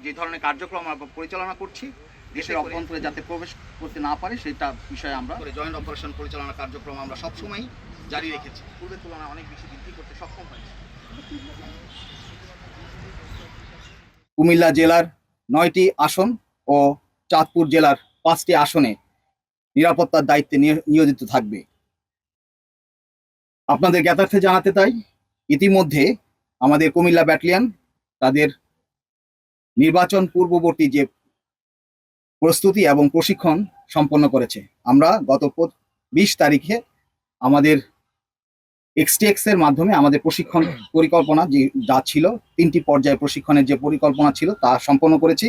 যে ধরনের কার্যক্রম আমরা পরিচালনা করছি দেশের অভ্যন্তরে যাতে প্রবেশ করতে না পারে সেটা বিষয়ে আমরা জয়েন্ট অপারেশন পরিচালনা কার্যক্রম আমরা সবসময় জারি রেখেছি। পূর্বের তুলনায় অনেক বেশি বৃদ্ধি করতে সক্ষম হয়েছে। কুমিল্লা জেলার 9টি আসন ও চাঁদপুর জেলার 5টি আসনে নিরাপত্তার দায়িত্বে নিয়োজিত থাকবে। আপনাদের জ্ঞাতার্থে জানাতে চাই, ইতিমধ্যে আমাদের কুমিল্লা ব্যাটালিয়ন তাদের নির্বাচন পূর্ববর্তী যে প্রস্তুতি এবং প্রশিক্ষণ সম্পন্ন করেছে। আমরা গত 20 তারিখে আমাদের এক্সটিএক্স এর মাধ্যমে আমাদের প্রশিক্ষণ পরিকল্পনা যা ছিল 3টি পর্যায়ে প্রশিক্ষণের যে পরিকল্পনা ছিল তা সম্পন্ন করেছি।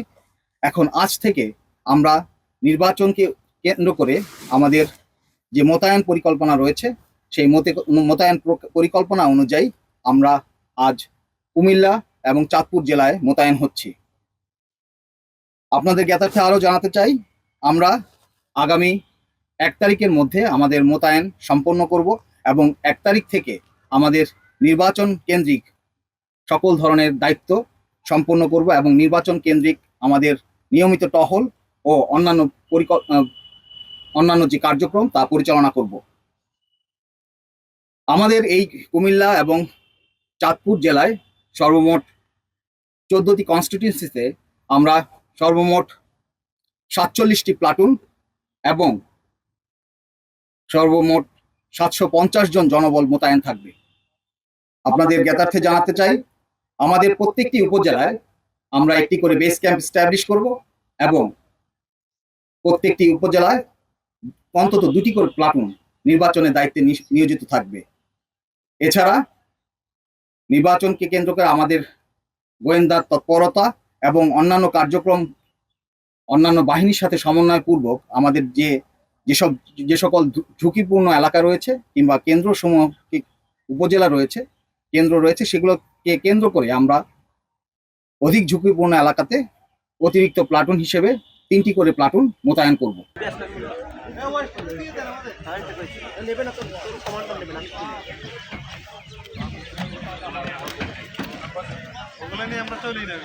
এখন আজ থেকে আমরা নির্বাচনকে কেন্দ্র করে আমাদের যে মোতায়েন পরিকল্পনা রয়েছে সেই মোতায়েন পরিকল্পনা অনুযায়ী আমরা আজ কুমিল্লা এবং চাঁদপুর জেলায় মোতায়েন হচ্ছি। আপনাদের জ্ঞাতার্থে আরও জানাতে চাই, আমরা আগামী 1 তারিখের মধ্যে আমাদের মোতায়েন সম্পন্ন করব এবং 1 তারিখ থেকে আমাদের নির্বাচন কেন্দ্রিক সকল ধরনের দায়িত্ব সম্পন্ন করব এবং নির্বাচন কেন্দ্রিক আমাদের নিয়মিত টহল ও অন্যান্য যে কার্যক্রম তা পরিচালনা করব। আমাদের এই কুমিল্লা এবং চাঁদপুর জেলায় সর্বমোট 14টি কনস্টিটিউয়েন্সিতে আমরা সর্বমোট 47টি প্লাটুন এবং সর্বমোট 750 জন জনবল মোতায়েন থাকবে। আপনাদের জ্ঞাতার্থে জানাতে চাই, আমাদের প্রত্যেকটি উপজেলায় আমরা একটি করে বেস ক্যাম্প এস্টাবলিশ করব এবং প্রত্যেকটি উপজেলায় অন্তত 2টি করে প্লাটুন নির্বাচনের দায়িত্বে নিয়োজিত থাকবে। এছাড়া নির্বাচনকে কেন্দ্র করে আমাদের গোয়েন্দা তৎপরতা এবং অন্যান্য কার্যক্রম অন্যান্য বাহিনীর সাথে সমন্বয়পূর্বক আমাদের যে সকল ঝুঁকিপূর্ণ এলাকা রয়েছে কিংবা কেন্দ্রসমূহ উপজেলা রয়েছে কেন্দ্র রয়েছে সেগুলোকে কেন্দ্র করে আমরা অধিক ঝুঁকিপূর্ণ এলাকাতে অতিরিক্ত প্লাটুন হিসেবে 3টি করে প্লাটুন মোতায়েন করব। আমরা চলি না।